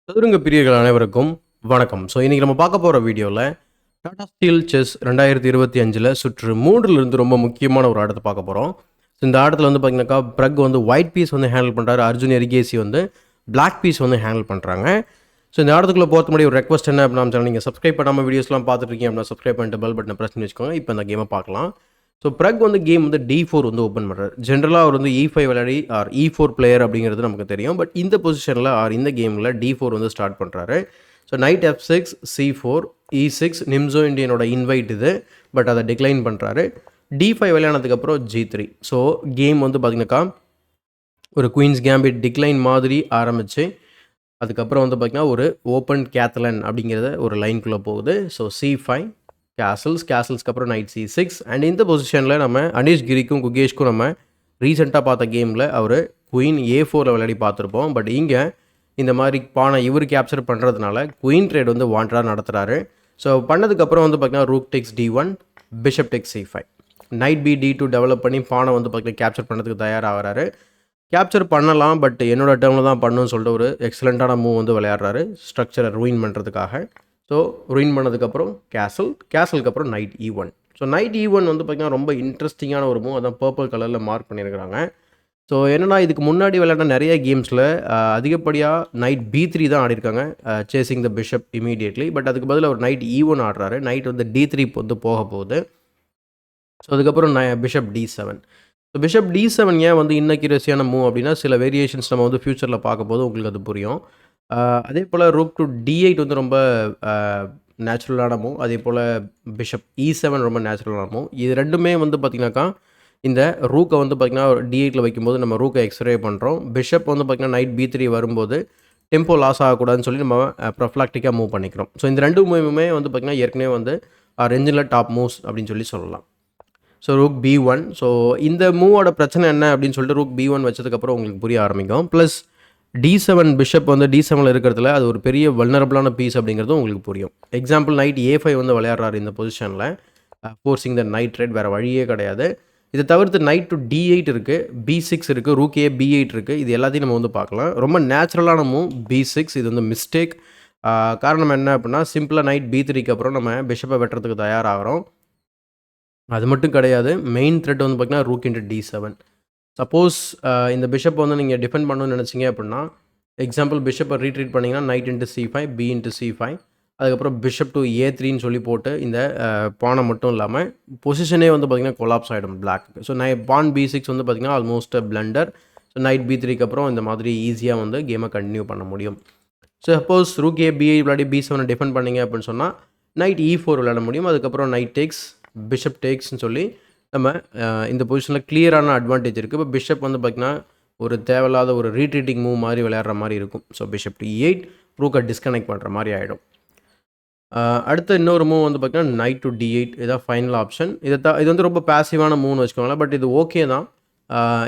சதுரங்க பிரியர்கள் அனைவருக்கும் வணக்கம். ஸோ இன்றைக்கி நம்ம பார்க்க போகிற வீடியோவில் டாடா ஸ்டீல் செஸ் 2025 சுற்று 3லிருந்து ரொம்ப முக்கியமான ஒரு ஆட்டத்தை பார்க்க போகிறோம். ஸோ இந்த ஆட்டத்தில் வந்து பார்த்தீங்கன்னாக்கா பிரக் வந்து ஒயிட் பீஸ் வந்து ஹேண்டில் பண்ணுறாரு, அர்ஜுன் எரிகேசி வந்து பிளாக் பீஸ் வந்து ஹேண்டில் பண்ணுறாங்க. ஸோ இந்த ஆட்டத்துக்குள்ளே போகிறது முன்னாடி ஒரு ரெக்வஸ்ட் என்ன அப்படின்னா, நம்ம சேனல் நீங்கள் சப்ஸ்கிரைப் பண்ணாமல் வீடியோஸ்லாம் பார்த்துட்டு இருக்கீங்க அப்படின்னா சப்ஸ்கிரைப் பண்ணிட்டு பெல் பட்டனை ப்ரெஸ் பண்ணி வச்சுக்கோங்க. இப்போ இந்த கேமை பார்க்கலாம். ஸோ பிரக் வந்து கேம் வந்து D4 வந்து ஓப்பன் பண்ணுறாரு. ஜென்ரலாக அவர் வந்து E5 விளையாடி ஆர் E4 பிளேயர் அப்படிங்கிறது நமக்கு தெரியும். பட் இந்த பொசிஷனில் ஆர் இந்த கேமில் D4 வந்து ஸ்டார்ட் பண்ணுறாரு. So knight F6, C4, E6 Nimzo இண்டியனோட இன்வைட் இது. பட் அதை டிக்ளைன் பண்ணுறாரு. D5 விளையானதுக்கப்புறம் G3. ஸோ கேம் வந்து பார்த்திங்கனாக்கா ஒரு குயின்ஸ் கேம்பிட் டிக்ளைன் மாதிரி ஆரம்பித்து அதுக்கப்புறம் வந்து பார்த்திங்கன்னா ஒரு ஓப்பன் கேத்தலன் அப்படிங்கிறத ஒரு லைனுக்குள்ளே போகுது. ஸோ C5 கேசல்ஸ்க்கு அப்புறம் நைட் C6 அண்ட் இந்த பொசிஷனில் நம்ம அனீஷ் கிரிக்கும் குகேஷ்க்கும் நம்ம ரீசெண்டாக பார்த்த கேமில் அவர் குயின் A4 விளையாடி பார்த்துருப்போம். பட் இங்கே இந்த மாதிரி பானை இவர் கேப்சர் பண்ணுறதுனால குயின் ட்ரேட் வந்து வாண்டடாக நடத்துகிறாரு. ஸோ பண்ணதுக்கப்புறம் வந்து பார்த்திங்கன்னா ரூக் டெக்ஸ் D1, பிஷப் டெக்ஸ் C5, நைட் D2 டெவலப் பண்ணி பானை வந்து பார்த்திங்கன்னா கேப்சர் பண்ணுறதுக்கு தயாராகிறாரு. கேப்சர் பண்ணலாம், பட் என்னோட டேர்மில் தான் பண்ணணும்னு சொல்லிட்டு ஒரு எக்ஸலண்ட்டான மூவ் வந்து விளையாடுறாரு ஸ்ட்ரக்சரை ரூயின் பண்ணுறதுக்காக. ஸோ ரூயின் பண்ணதுக்கப்புறம் கேசலுக்கு அப்புறம் night E1. So night E1 வந்து பார்த்திங்கன்னா ரொம்ப இன்ட்ரெஸ்டிங்கான ஒரு மூவ், அதான் பர்பிள் கலரில் மார்க் பண்ணியிருக்கிறாங்க. ஸோ என்னென்னா இதுக்கு முன்னாடி விளையாட நிறைய கேம்ஸில் அதிகப்படியாக நைட் B3 தான் ஆடிருக்காங்க, chasing the bishop immediately. But அதுக்கு பதிலாக ஒரு நைட் E1 ஆடுறாரு. நைட் வந்து D3 வந்து போக போகுது. ஸோ அதுக்கப்புறம் bishop D7. So bishop D7 ஏன் வந்து இன்னக்யூரஸியான மூவ் அப்படின்னா சில வேரியேஷன்ஸ் நம்ம வந்து ஃப்யூச்சரில் பார்க்கும்போது உங்களுக்கு அது புரியும். அதே போல் ரூக் டு D8 வந்து ரொம்ப நேச்சுரலான மூவ். அதே போல் பிஷப் E7 ரொம்ப நேச்சுரலான மூவ். இது ரெண்டுமே வந்து பார்த்திங்கனாக்கா இந்த ரூக்கை வந்து பார்த்திங்கன்னா D8 வைக்கும்போது நம்ம ரூக்கை எக்ஸ்ரே பண்ணுறோம். பிஷப் வந்து பார்த்திங்கன்னா நைட் B3 வரும்போது டெம்போ லாஸ் ஆகக்கூடாதுன்னு சொல்லி நம்ம ப்ரொஃப்ளாக்டிக்காக மூவ் பண்ணிக்கிறோம். ஸோ இந்த ரெண்டு மூவுமே வந்து பார்த்திங்கன்னா ஏற்கனவே வந்து ரெஞ்சில் டாப் மூவ்ஸ் அப்படின்னு சொல்லி சொல்லலாம். So rook B1. ஸோ இந்த மூவோட பிரச்சனை என்ன அப்படின்னு சொல்லிட்டு ரூக் B1 வச்சதுக்கப்புறம் உங்களுக்கு புரிய ஆரம்பிக்கும். ப்ளஸ் D7 பிஷப் வந்து D7 இருக்கிறதுல அது ஒரு பெரிய வல்னரபிளான பீஸ் அப்படிங்கிறதும் உங்களுக்கு புரியும். எக்ஸாம்பிள் நைட் A5 வந்து விளையாடுறாரு இந்த பொசிஷனில், ஃபோர்சிங் த நைட் ட்ரேட், வேறு வழியே கிடையாது. இதை தவிர்த்து நைட் டு D8 இருக்குது, B6 இருக்குது, ரூக் A B8 இருக்குது. இது எல்லாத்தையும் நம்ம வந்து பார்க்கலாம். ரொம்ப நேச்சுரலான மூவ் B6. இது வந்து மிஸ்டேக். காரணம் என்ன அப்படின்னா சிம்பிளாக நைட் B3க்கு அப்புறம் நம்ம பிஷப்பை வெட்டுறதுக்கு தயாராகிறோம். அது மட்டும் கிடையாது, மெயின் த்ரெட் வந்து பார்த்திங்கன்னா ரூக் இன்ட்டு D7. சப்போஸ் இந்த பிஷப் வந்து நீங்கள் டிஃபெண்ட் பண்ணணும்னு நினச்சிங்க அப்படின்னா எக்ஸாம்பிள் பிஷப்பை ரீட்ரீட் பண்ணிங்கன்னா night into C5, B into C5, அதுக்கப்புறம் பிஷப் டு A3ன்னு சொல்லி போட்டு இந்த பானை மட்டும் இல்லாமல் பொசிஷனே வந்து பார்த்திங்கன்னா கொலாப்ஸ் ஆகிடும் பிளாக்கு. ஸோ பான் B6 வந்து பார்த்திங்கன்னா ஆல்மோஸ்ட் பிளண்டர். ஸோ நைட் B3க்கு அப்புறம் இந்த மாதிரி ஈஸியாக வந்து கேமை கண்டினியூ பண்ண முடியும். So suppose rook A B8 விளையாடி B7 டிஃபெண்ட் பண்ணிங்க அப்படின்னு சொன்னால் நைட் E4 விளையாட முடியும். அதுக்கப்புறம் நைட் டேக்ஸ், பிஷப் டேக்ஸ்ன்னு சொல்லி நம்ம இந்த பொசிஷனில் கிளியரான அட்வான்டேஜ் இருக்குது. இப்போ பிஷப் வந்து பார்த்திங்கன்னா ஒரு தேவையில்லாத ஒரு ரீட்ரீட்டிங் மூவ் மாதிரி விளையாடுற மாதிரி இருக்கும். ஸோ பிஷப் டு E8 ரூக்கை டிஸ்கனெக்ட் பண்ணுற மாதிரி ஆகிடும். அடுத்த இன்னொரு மூவ் வந்து பார்த்திங்கன்னா நைட் டு D8. இதான் ஃபைனல் ஆப்ஷன். இது வந்து ரொம்ப பேசிவான மூவ்னு வச்சுக்கோங்களேன். பட் இது ஓகே தான்.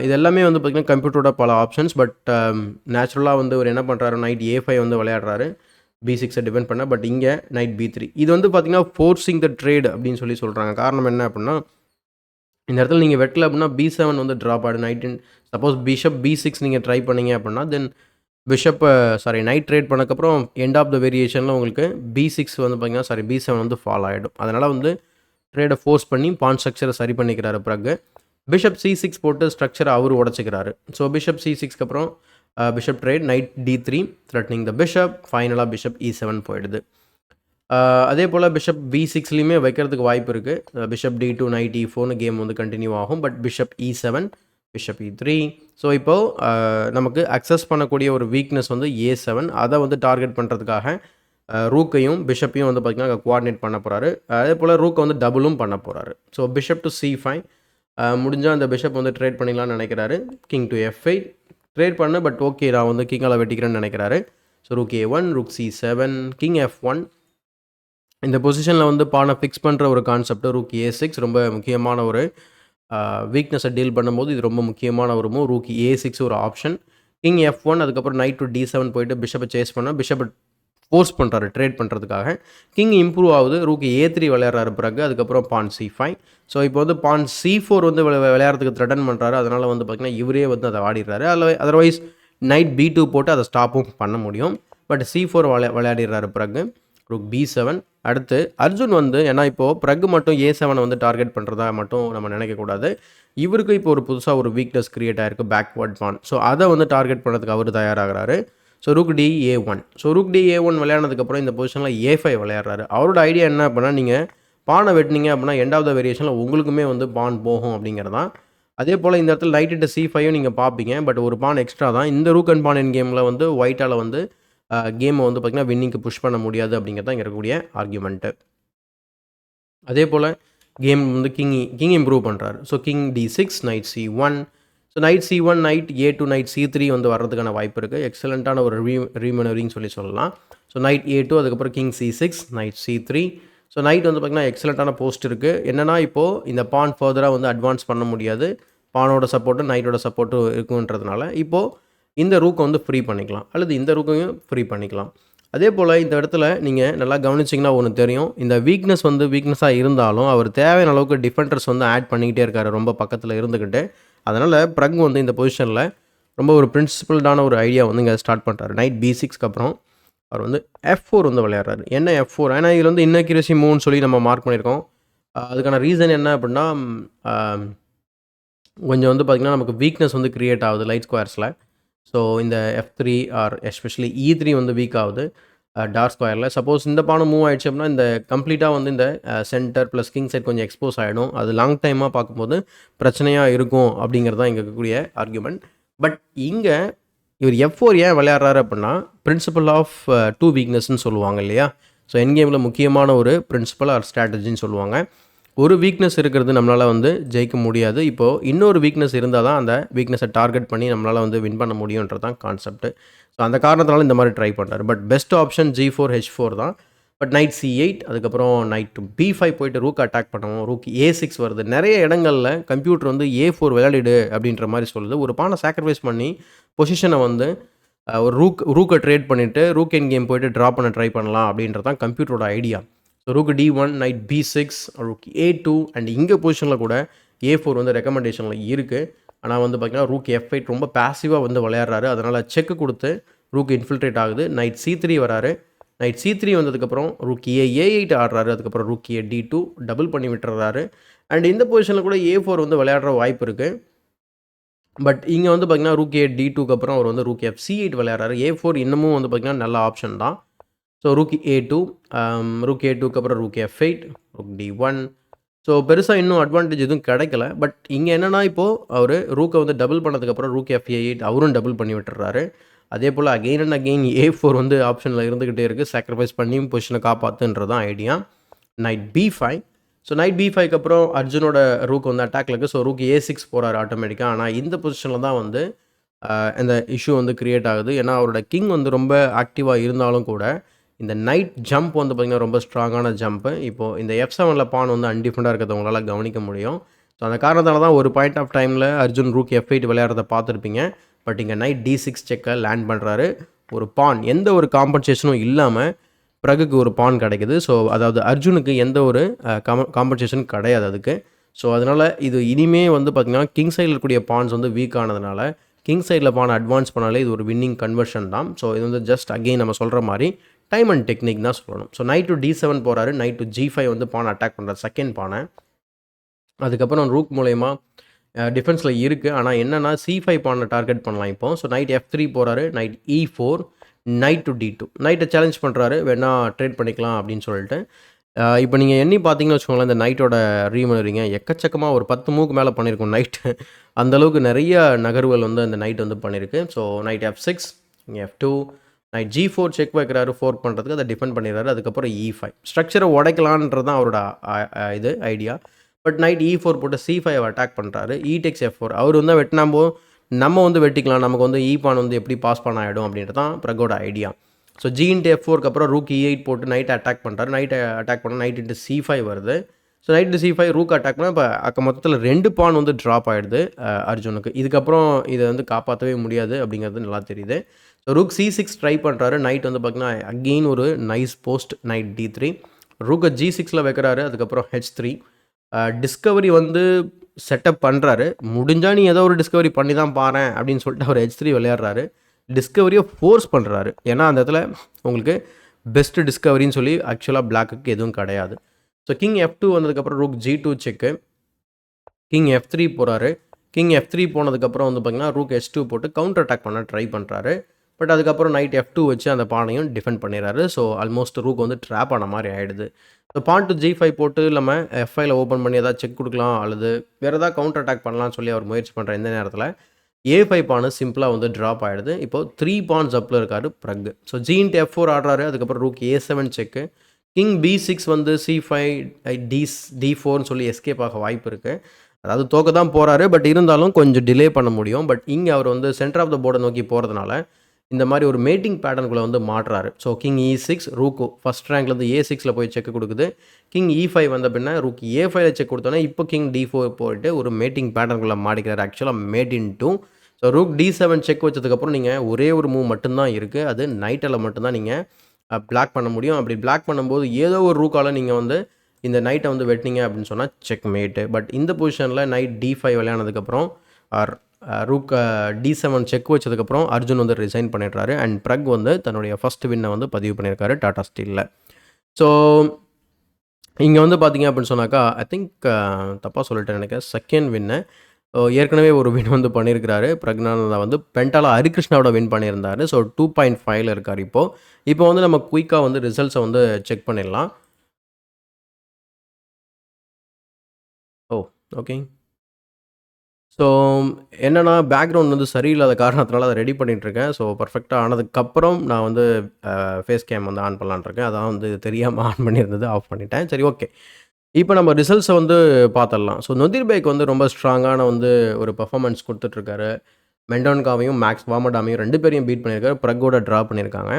இது எல்லாமே வந்து பார்த்திங்கன்னா கம்ப்யூட்டரோட பல ஆப்ஷன்ஸ். பட் நேச்சுரலாக வந்து ஒரு என்ன பண்ணுறாரு, நைட் A5 வந்து விளையாடுறாரு B6 டிபெண்ட் பண்ண. பட் இங்கே நைட் B3 இது வந்து பார்த்திங்கன்னா ஃபோர்சிங் த ட்ரேட் அப்படின்னு சொல்லி சொல்கிறாங்க. காரணம் என்ன அப்படின்னா இந்த இடத்துல நீங்கள் வெட்டல அப்படின்னா B7 வந்து ட்ராப் ஆகிடும். நைட் சப்போஸ் பிஷப் B6 நீங்கள் ட்ரை பண்ணிங்க அப்படின்னா தென் நைட் ட்ரேட் பண்ணக்கப்புறம் எண்ட் ஆஃப் த வேரியேஷனில் உங்களுக்கு B6 வந்து பார்த்திங்கன்னா B7 வந்து ஃபால் ஆகிடும். அதனால் வந்து ட்ரேடை ஃபோர்ஸ் பண்ணி பான் ஸ்ட்ரக்சரை சரி பண்ணிக்கிறாரு பிறகு. பிஷப் C6 போட்டு ஸ்ட்ரக்சரை அவர் உடச்சிக்கிறாரு. ஸோ பிஷப் C6க்கு அப்புறம் bishop trade night D3 threatening த பிஷப். ஃபைனலாக பிஷப் E7 போயிடுது. அதே போல் பிஷப் B6லையுமே வைக்கிறதுக்கு வாய்ப்பு இருக்குது. பிஷப் D2 நைட் E4னு கேம் வந்து கண்டினியூ ஆகும். But bishop E7, bishop E3. So இப்போது நமக்கு அக்சஸ் பண்ணக்கூடிய ஒரு வீக்னஸ் வந்து A7. அதை வந்து டார்கெட் பண்ணுறதுக்காக ரூக்கையும் பிஷப்பையும் வந்து பார்த்திங்கன்னா கோஆர்டினேட் பண்ண போகிறாரு. அதே போல் ரூக்கை வந்து டபுளும் பண்ண போகிறாரு. ஸோ பிஷப் டு C5 முடிஞ்சால் அந்த பிஷப் வந்து ட்ரேட் பண்ணிடலான்னு நினைக்கிறாரு. கிங் டு F8 ட்ரேட் பண்ண, பட் ஓகே நான் வந்து கிங்கால் வெட்டிக்கிறேன்னு நினைக்கிறாரு. So rook A1, rook C7, king F1. இந்த பொசிஷனில் வந்து பானை ஃபிக்ஸ் பண்ணுற ஒரு கான்செப்ட் ரூக் A6 ரொம்ப முக்கியமான ஒரு வீக்னஸை டீல் பண்ணும்போது இது ரொம்ப முக்கியமான ஒரு மூவ். ரூக் A6 ஒரு ஆப்ஷன். கிங் F1 அதுக்கப்புறம் நைட் டு D7 போயிட்டு பிஷப்பை சேஸ் பண்ணால் பிஷப்பை ஃபோர்ஸ் பண்ணுறாரு ட்ரேட் பண்ணுறதுக்காக. கிங் இம்ப்ரூவ் ஆகுது. ரூக் A3 விளையாடுறாரு பிறகு. அதுக்கப்புறம் பான் C5. ஸோ இப்போ வந்து பான் C4 வந்து விளையாடுறதுக்கு த்ரெட்டன் பண்ணுறாரு. அதனால் வந்து பார்த்திங்கன்னா இவரே வந்து அதை ஆடிடுறாரு. அதர்வைஸ் நைட் B2 போட்டு அதை ஸ்டாப்பும் பண்ண முடியும். பட் C4 விளையாடிடுறாரு ப்ரக். Rook B7. அடுத்து அர்ஜுன் வந்து ஏன்னா இப்போது ப்ரக் மட்டும் A7 வந்து டார்கெட் பண்ணுறதா மட்டும் நம்ம நினைக்கக்கூடாது. இவருக்கு இப்போ ஒரு புதுசாக ஒரு வீக்னஸ் கிரியேட் ஆகிருக்கு பேக்வர்ட் பான். ஸோ அதை வந்து டார்கெட் பண்ணுறதுக்கு அவர் தயாராகிறாரு. So rook D A1. So rook D A1 விளையாடுனதுக்கப்புறம் இந்த பொசிஷனில் A5 விளையாடுறாரு. அவரோட ஐடியா என்ன அப்படின்னா, நீங்கள் பானை வெட்டினீங்க அப்படின்னா எண்ட் ஆஃப் த வேரியேஷனில் உங்களுக்குமே வந்து பான் போகும் அப்படிங்கிறதான். அதே போல் இந்த இடத்துல நைட் இன்ட்டு C5 நீங்கள் பார்ப்பீங்க. பட் ஒரு பான் எக்ஸ்ட்ரா தான். இந்த ரூக் அண்ட் பான் என் கேமில் வந்து ஒயிட்டால் வந்து கேமை வந்து பார்த்திங்கன்னா வின்னிங்க்கு புஷ் பண்ண முடியாது அப்படிங்கிறது தான் இங்கே இருக்கக்கூடிய ஆர்கியூமெண்ட்டு. அதே போல் கேம் வந்து கிங் இம்ப்ரூவ் பண்ணுறாரு. So king D6, night C1. So night C1, night A2, night C3 வந்து வர்றதுக்கான வாய்ப்பு இருக்குது. எக்ஸலண்ட்டான ஒரு ரீமனரிங் சொல்லலாம். ஸோ நைட் A2, அதுக்கப்புறம் king C6, night C3. So night வந்து பார்த்திங்கன்னா எக்ஸலண்ட்டான போஸ்ட் இருக்குது. என்னென்னா இப்போது இந்த பான் ஃபர்தராக வந்து அட்வான்ஸ் பண்ண முடியாது. பானோட சப்போர்ட்டும் நைட்டோட சப்போர்ட்டும் இருக்குன்றதுனால இப்போது இந்த ரூக்கை வந்து ஃப்ரீ பண்ணிக்கலாம், அல்லது இந்த ரூக்கையும் ஃப்ரீ பண்ணிக்கலாம். அதே போல் இந்த இடத்துல நீங்கள் நல்லா கவனிச்சிங்கன்னா ஒன்று தெரியும். இந்த வீக்னஸ் வந்து வீக்னஸாக இருந்தாலும் அவர் தேவையான அளவுக்கு டிஃபெண்டர்ஸ் வந்து ஆட் பண்ணிக்கிட்டே இருக்கார் ரொம்ப பக்கத்தில் இருந்துக்கிட்டு. அதனால் ப்ரக் வந்து இந்த பொசிஷனில் ரொம்ப ஒரு பிரின்சிபிள்டான ஒரு ஐடியா வந்து இங்கே ஸ்டார்ட் பண்ணுறாரு. நைட் B6க்கு அப்புறம் அவர் வந்து F4 வந்து விளையாடுறாரு. என்ன F4? ஏன்னா இதில் வந்து இன்னக்யூரசி மூவ்னு சொல்லி நம்ம மார்க் பண்ணியிருக்கோம். அதுக்கான ரீசன் என்ன அப்படின்னா, கொஞ்சம் வந்து பார்த்திங்கன்னா நமக்கு வீக்னஸ் வந்து க்ரியேட் ஆகுது லைட் ஸ்கொயர்ஸில். ஸோ இந்த F3 ஆர் எஸ்பெஷலி E3 வந்து வீக் ஆகுது டார்க் ஸ்கொயரில். சப்போஸ் இந்த பானம் மூவ் ஆகிடுச்சு அப்படின்னா இந்த கம்ப்ளீட்டாக வந்து இந்த சென்டர் ப்ளஸ் கிங் சைட் கொஞ்சம் எக்ஸ்போஸ் ஆகிடும். அது லாங் டைமாக பார்க்கும்போது பிரச்சனையாக இருக்கும் அப்படிங்கிறது தான் இங்கே இருக்கக்கூடிய ஆர்கியூமெண்ட். பட் இங்கே இவர் F4 ஏன் விளையாடுறாரு அப்படின்னா, பிரின்சிபல் ஆஃப் 2 வீக்னஸ்ன்னு சொல்லுவாங்க இல்லையா. ஸோ என் கேமில் முக்கியமான ஒரு பிரின்சிபல் ஆர் ஸ்ட்ராட்டஜின்னு சொல்லுவாங்க. ஒரு வீக்னஸ் இருக்கிறது நம்மளால் வந்து ஜெயிக்க முடியாது. இப்போது இன்னொரு வீக்னஸ் இருந்தால் தான் அந்த வீக்னஸை டார்கெட் பண்ணி நம்மளால் வந்து வின் பண்ண முடியுன்றது தான் கான்செப்ட். ஸோ அந்த காரணத்தினால இந்த மாதிரி ட்ரை பண்ணுறாரு. But best option G4, H4 தான். பட் நைட் C8, அதுக்கப்புறம் நைட் B5 போயிட்டு ரூக் அட்டாக் பண்ணுவோம். ரூக் A6 வருது. நிறைய இடங்களில் கம்ப்யூட்டர் வந்து A4 விளையாடிடு அப்படின்ற மாதிரி சொல்லுது. ஒரு பானை சாக்ரிஃபைஸ் பண்ணி பொசிஷனை வந்து ஒரு ரூக்கை ட்ரேட் பண்ணிவிட்டு ரூக் என் கேம் போயிட்டு ட்ரா பண்ண ட்ரை பண்ணலாம் அப்படின்றது தான் கம்ப்யூட்டரோட idea. So rook D1, knight B6, rook A2 and இங்கே பொசிஷனில் கூட A4 வந்து ரெக்கமெண்டேஷனில் இருக்குது. ஆனால் வந்து பார்த்திங்கன்னா ரூக் F8 ரொம்ப பேசிவாக வந்து விளையாடுறாரு. அதனால் செக்கு கொடுத்து ரூக் இன்ஃபில்ட்ரேட் ஆகுது. நைட் C3 வராரு. நைட் C3 வந்ததுக்கப்புறம் ரூக் A8 ஆடுறாரு. அதுக்கப்புறம் ரூக் D2 டபுள் பண்ணி விட்டுறாரு. அண்ட் இந்த பொசிஷனில் கூட A4 வந்து விளையாடுற வாய்ப்பு இருக்குது. பட் இங்கே வந்து பார்த்திங்கன்னா ரூக் D2க்கு அப்புறம் அவர் வந்து ரூக் F8 விளையாடுறாரு. A4 இன்னமும் வந்து பார்த்திங்கன்னா நல்ல ஆப்ஷன் தான். ஸோ ரூக் A2, ரூக் A2க்கு அப்புறம் rook F8, rook D1. So பெருசாக இன்னும் அட்வான்டேஜ் எதுவும் கிடைக்கல. பட் இங்கே என்னென்னா இப்போது அவர் ரூக்கை வந்து டபுள் பண்ணதுக்கப்புறம் ரூக் F8 அவரும் டபுள் பண்ணி விட்டுறாரு. அதே போல் அகெயின் அண்ட் அகெயின் A4 வந்து ஆப்ஷனில் இருந்துக்கிட்டே இருக்குது. சாக்ரிஃபைஸ் பண்ணியும் பொசிஷனை காப்பாற்றுன்றது தான் idea. Knight B5. So knight B5க்கு அப்புறம் அர்ஜுனோட ரூக் வந்து அட்டாக்ல இருக்குது. ஸோ ரூக் A6 போகிறார் ஆட்டோமேட்டிக்காக. ஆனால் இந்த பொசிஷனில் தான் வந்து இந்த இஷ்யூ வந்து க்ரியேட் ஆகுது. ஏன்னா அவரோட கிங் வந்து ரொம்ப ஆக்டிவாக இருந்தாலும் கூட இந்த நைட் ஜம்ப் வந்து பார்த்திங்கன்னா ரொம்ப ஸ்ட்ராங்கான ஜம்ப்பு. இப்போது இந்த F7ல் பான் வந்து அன்டிஃபெண்டாக இருக்கிறத உங்களால் கவனிக்க முடியும். ஸோ அந்த காரணத்தால் தான் ஒரு பாயிண்ட் ஆஃப் டைமில் அர்ஜுன் ரூக் F8 விளையாடுறத பார்த்துருப்பீங்க. பட் இங்கே நைட் D6 செக்கை லேண்ட் பண்ணுறாரு. ஒரு பான் எந்த ஒரு காம்பன்சேஷனும் இல்லாமல் ப்ரகுக்கு ஒரு பான் கிடைக்குது. ஸோ அதாவது அர்ஜுனுக்கு எந்த ஒரு காம்பன்சேஷன் கிடையாது அதுக்கு. ஸோ அதனால் இது இனிமே வந்து பார்த்திங்கன்னா கிங் சைடில் இருக்கக்கூடிய பான்ஸ் வந்து வீக் ஆனதுனால கிங் சைடில் பான் அட்வான்ஸ் பண்ணாலே இது ஒரு வின்னிங் கன்வர்ஷன் தான். ஸோ இது வந்து ஜஸ்ட் அகெயின் நம்ம சொல்கிற மாதிரி டைம் அண்ட் டெக்னிக் தான் சொல்லணும். ஸோ நைட் டு D7 போகிறாரு. நைட் டு G5 வந்து பானை அட்டாக் பண்ணுறாரு, செகண்ட் பானை. அதுக்கப்புறம் ரூக் மூலயமா டிஃபென்ஸில் இருக்குது. ஆனால் என்னென்னா C5 பானை டார்கெட் பண்ணலாம் இப்போ. ஸோ நைட் F3 போகிறாரு. Knight E4, knight to D2. நைட்டை சேலஞ்ச் பண்ணுறாரு, வேணா ட்ரேட் பண்ணிக்கலாம் அப்படின்னு சொல்லிட்டு. இப்போ நீங்கள் எண்ணி பார்த்தீங்கன்னு வச்சுக்கோங்களேன், இந்த நைட்டோட ரீமனரிங்க எக்கச்சக்கமாக ஒரு 10 மூவுக்கு மேலே பண்ணியிருக்கோம் நைட்டு. அந்தளவுக்கு நிறைய நகர்வுகள் வந்து அந்த நைட் வந்து பண்ணியிருக்கு. So knight F6, F2, night G4 check வைக்கிறாரு ஃபோர்க் பண்ணுறதுக்கு. அதை டிஃபெண்ட் பண்ணிடுறாரு. அதுக்கப்புறம் E5 ஸ்ட்ரக்சரை உடைக்கலான்றது தான் அவரோட இது ஐடியா. பட் நைட் E4 போட்டு C5 அட்டாக் பண்ணுறாரு. E takes F4 அவர் வந்து வெட்டினாம்போ நம்ம வந்து வெட்டிக்கலாம், நமக்கு வந்து பான் வந்து எப்படி பாஸ் பண்ண ஆகிடும் அப்படின்றது தான் ப்ரகோட ஐடியா. ஸோ G into F4க்கு அப்புறம் ரூக் E8 போட்டு நைட்டை அட்டாக் பண்ணுறாரு. நைட்டை அட்டாக் பண்ணால் நைட் into C5 வருது. So night into C5 rook attack பண்ணால் இப்போ மொத்தத்தில் 2 பான் வந்து ட்ராப் ஆகிடுது அர்ஜுனுக்கு. இதுக்கப்புறம் இதை வந்து காப்பாற்றவே முடியாது அப்படிங்கிறது நல்லா தெரியுது. ஸோ ரூக் C6 ட்ரை பண்ணுறாரு. நைட் வந்து பார்த்திங்கன்னா அகெயின் ஒரு நைஸ் போஸ்ட் நைட் D3. ரூக்கை G6ல் வைக்கிறாரு. அதுக்கப்புறம் H3 டிஸ்கவரி வந்து செட்டப் பண்ணுறாரு. முடிஞ்சால் நீ ஏதோ ஒரு டிஸ்கவரி பண்ணி தான் பாறேன் அப்படின்னு சொல்லிட்டு அவர் H3 விளையாடுறாரு. டிஸ்கவரியை ஃபோர்ஸ் பண்ணுறாரு. ஏன்னா அந்த இடத்துல உங்களுக்கு பெஸ்ட் டிஸ்கவரின்னு சொல்லி ஆக்சுவலாக பிளாக்குக்கு எதுவும் கிடையாது. ஸோ கிங் F2 வந்ததுக்கப்புறம் ரூக் G2 செக்கு, கிங் F3 போகிறாரு. கிங் F3 போனதுக்கப்புறம் வந்து பார்த்திங்கன்னா ரூக் S2 போட்டு கவுண்டர் அட்டாக் பண்ண ட்ரை பண்ணுறாரு. பட் அதுக்கப்புறம் நைட் F2 வச்சு அந்த பானையும் டிஃபெண்ட் பண்ணிடுறாரு. ஸோ ஆல்மோஸ்ட் ரூக் வந்து ட்ராப் ஆன மாதிரி ஆகிடுது. ஸோ பான் டு G5 போட்டு இல்லாமல் F5ல ஓப்பன் பண்ணி ஏதாவது செக் கொடுக்கலாம் அல்லது வேறு ஏதாவது கவுண்டர் அட்டாக் பண்ணலாம்னு சொல்லி அவர் முயற்சி பண்ணுற இந்த நேரத்தில் A5 பானு சிம்பிளாக வந்து ட்ராப் ஆகிடுது. இப்போது 3 பான்ஸ் அப்பில் இருக்கார் Pragg. So G into F4 ஆடுறாரு. அதுக்கப்புறம் ரூக் A7 செக்கு, கிங் B6 வந்து C5 D4ன்னு சொல்லி எஸ்கேப் ஆக வாய்ப்பு இருக்குது. அதாவது தோக்க தான் போகிறாரு, பட் இருந்தாலும் கொஞ்சம் டிலே பண்ண முடியும். பட் இங்கே அவர் வந்து சென்டர் ஆஃப் த போர்டை நோக்கி போகிறதுனால இந்த மாதிரி ஒரு மேட்டிங் பேட்டர்னுக்குள்ளே வந்து மாட்டுறாரு. So king E6 rook first ரேங்க்லேருந்து A6ல் போய் செக் கொடுக்குது. கிங் E5 வந்த பின்ன ரூக் A5ல செக் கொடுத்தோன்னே இப்போ கிங் D4 போயிட்டு ஒரு மேட்டிங் பேட்டர்னுக்குள்ளே மாட்டிக்கிறார். ஆக்சுவலாக made in 2. So rook D7 check வச்சதுக்கப்புறம் நீங்கள் ஒரே ஒரு மூவ் மட்டும்தான் இருக்குது. அது நைட்டில் மட்டும்தான் நீங்கள் பிளாக் பண்ண முடியும். அப்படி பிளாக் பண்ணும்போது ஏதோ ஒரு ரூக்கால் நீங்கள் வந்து இந்த நைட்டை வந்து வெட்டினீங்க அப்படின்னு சொன்னால் செக் மேட்டு. பட் இந்த பொசிஷனில் night D5 விளையானதுக்கப்புறம் rook D7 check வச்சதுக்கப்புறம் அர்ஜுன் வந்து ரிசைன் பண்ணிடுறாரு. அண்ட் ப்ரக் வந்து தன்னுடைய ஃபஸ்ட் வின்னை வந்து பதிவு பண்ணியிருக்காரு டாடா ஸ்டீலில். ஸோ இங்கே வந்து பார்த்தீங்க அப்படின்னு சொன்னாக்கா ஐ திங்க் தப்பாக சொல்லிட்டேன் எனக்கு, செகண்ட் வின்னு ஏற்கனவே ஒரு வின் வந்து பண்ணியிருக்கிறாரு. பிரக்னானந்தா வந்து பென்டாலா ஹரிகிருஷ்ணாவோட வின் பண்ணியிருந்தார். ஸோ 2.5ல் இருக்கார் இப்போ வந்து நம்ம குயிக்காக வந்து ரிசல்ட்ஸை வந்து செக் பண்ணிடலாம். ஓகே. ஸோ என்னென்னா பேக்ரவுண்ட் வந்து சரியில்லாத காரணத்தினால அதை ரெடி பண்ணிகிட்ருக்கேன். ஸோ பர்ஃபெக்டாக ஆனதுக்கப்புறம் நான் வந்து ஃபேஸ் கேம் வந்து ஆன் பண்ணலான்ட்ருக்கேன். அதான் வந்து தெரியாமல் ஆன் பண்ணியிருந்தது, ஆஃப் பண்ணிட்டேன். சரி, ஓகே. இப்போ நம்ம ரிசல்ட்ஸை வந்து பார்த்துடலாம். ஸோ நொதிர் பேக் வந்து ரொம்ப ஸ்ட்ராங்கான வந்து ஒரு பர்ஃபார்மன்ஸ் கொடுத்துட்ருக்காரு. மெண்டோன்காவையும் மேக்ஸ் வாமடாமையும் 2 பேரையும் பீட் பண்ணியிருக்காரு. ப்ரக்கோட ட்ரா பண்ணியிருக்காங்க.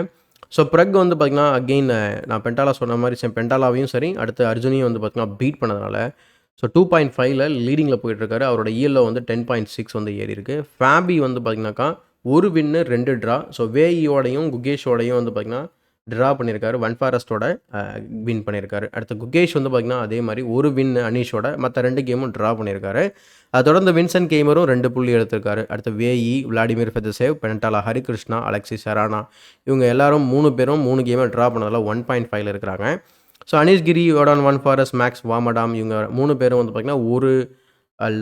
ஸோ ப்ரக் வந்து பார்த்திங்கன்னா அகெயின் நான் பென்டாலா சொன்ன மாதிரி பென்டாலாவையும் சரி அடுத்து அர்ஜுனையும் வந்து பார்த்திங்கன்னா பீட் பண்ணதுனால ஸோ 2.5ல் லீடிங்கில் போயிட்டுருக்காரு. அவரோட இஎல்ஓ வந்து 10.6 வந்து ஏறி இருக்குது. ஃபேபி வந்து பார்த்திங்கனாக்கா ஒரு வின்னு 2 ட்ரா. ஸோ வேயோடையும் குகேஷோடையும் வந்து பார்த்திங்கன்னா ட்ரா பண்ணியிருக்காரு. ஒன் ஃபாரஸ்ட்டோட வின் பண்ணியிருக்காரு. அடுத்து குகேஷ் வந்து பார்த்திங்கன்னா அதே மாதிரி ஒரு வின்னு அனீஷோட, மற்ற 2 கேமும் ட்ரா பண்ணியிருக்காரு. அதை தொடர்ந்து வின்சென்ட் கேமரும் 2 புள்ளி எடுத்திருக்காரு. அடுத்து வேஇ, விளாடிமிர் ஃபெதசேவ், பென்டாலா ஹரிகிருஷ்ணா, அலெக்சி சரானா இவங்க எல்லாரும் 3 பேரும் 3 கேமை ட்ரா பண்ணதில் 1.5ல் இருக்கிறாங்க. ஸோ அனீஷ் கிரி, யோடான் ஒன் ஃபாரஸ்ட், மேக்ஸ் வாமடாம் இவங்க 3 பேரும் வந்து பார்த்திங்கன்னா ஒரு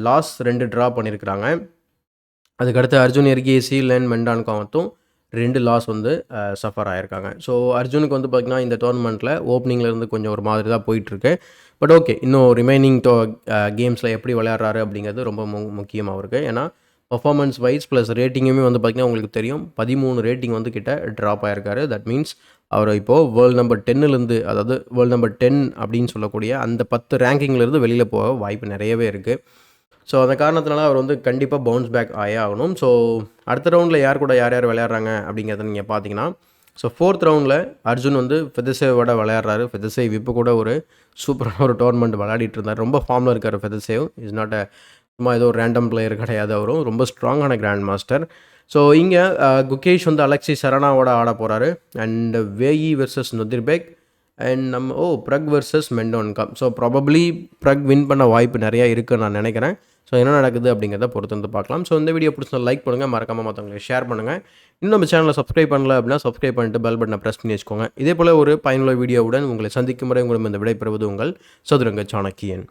லாஸ் 2 ட்ரா பண்ணியிருக்கிறாங்க. அதுக்கடுத்து அர்ஜுன் எர்கேசி, லென் மெண்டான்காவத்தும் 2 லாஸ் வந்து சஃபர் ஆகியிருக்காங்க. ஸோ அர்ஜுனுக்கு வந்து பார்த்திங்கன்னா இந்த டோர்னமெண்ட்டில் ஓப்பனிங்லேருந்து கொஞ்சம் ஒரு மாதிரி தான் போயிட்டுருக்கு. பட் ஓகே, இன்னும் ரிமைனிங் கேம்ஸில் எப்படி விளையாடுறாரு அப்படிங்கிறது ரொம்ப முக்கியமாக இருக்குது. ஏன்னா பர்ஃபார்மன்ஸ் வைஸ் ப்ளஸ் ரேட்டிங்குமே வந்து பார்த்திங்கன்னா உங்களுக்கு தெரியும் 13 ரேட்டிங் வந்து கிட்ட ட்ராப் ஆகிருக்காரு. தட் மீன்ஸ் அவர் இப்போது வேர்ல்டு நம்பர் 10லேருந்து, அதாவது வேர்ல்டு நம்பர் 10 அப்படின்னு சொல்லக்கூடிய அந்த 10 ரேங்கிங்லேருந்து வெளியில் போக வாய்ப்பு நிறையவே இருக்குது. ஸோ அந்த காரணத்தினால அவர் வந்து கண்டிப்பாக பவுன்ஸ் பேக் ஆகே ஆகணும். ஸோ அடுத்த ரவுண்டில் யார் கூட யார் யார் விளையாடுறாங்க அப்படிங்கிறத நீங்கள் பார்த்தீங்கன்னா, ஸோ 4th ரவுண்டில் அர்ஜுன் வந்து ஃபெதசேவோட விளையாடுறாரு. ஃபெதசேவ் இப்போ கூட ஒரு சூப்பரான ஒரு டோர்னமெண்ட் விளையாடிட்டு இருந்தார். ரொம்ப ஃபார்மில் இருக்கார் ஃபெதசேவ். இஸ் நாட் சும்மா ஏதோ ஒரு ரேண்டம் பிளேயர் கிடையாது. அவரும் ரொம்ப ஸ்ட்ராங்கான கிராண்ட் மாஸ்டர். ஸோ இங்கே குகேஷ் வந்து அலெக்சி சரணாவோட ஆட போகிறாரு. And Wei versus Nodirbek and நம்ம Pragg versus Mendonca. So probably Pragg win பண்ண வாய்ப்பு நிறையா இருக்குன்னு நான் நினைக்கிறேன். ஸோ என்ன நடக்குது அப்படிங்கிறத பொறுத்து வந்து பார்க்கலாம். ஸோ இந்த வீடியோ பிடிச்சா லைக் பண்ணுங்கள், மறக்காமல் மற்றவங்களுக்கு ஷேர் பண்ணுங்கள். இன்னும் நம்ம சேனலை சப்ஸ்கிரைப் பண்ணல அப்படின்னா சப்ஸ்கிரைப் பண்ணிட்டு பெல் பட்டனை ப்ரெஸ் பண்ணி வச்சுக்கோங்க. இதே போல் ஒரு பயனுள்ள வீடியோவுடன் உங்களை சந்திக்கும் முறை உங்களிடம் இந்த விடைபெறுவது உங்கள் சதுரங்க சாணக்கியன்.